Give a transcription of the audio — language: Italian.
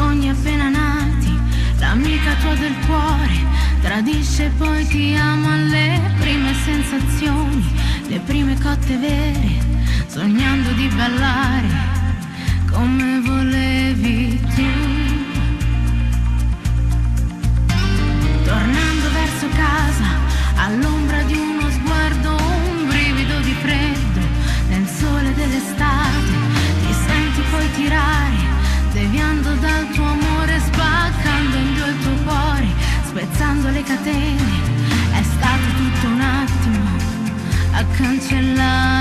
sogni appena nati, l'amica tua del cuore tradisce e poi ti ama. Le prime sensazioni, le prime cotte vere, sognando di ballare come volevi tu. Tornando verso casa, all'ombra di uno sguardo, un brivido di freddo nel sole dell'estate, ti senti poi tirare, deviando dal tuo amore, spaccando in due il tuo cuore, spezzando le catene. È stato tutto un attimo a cancellare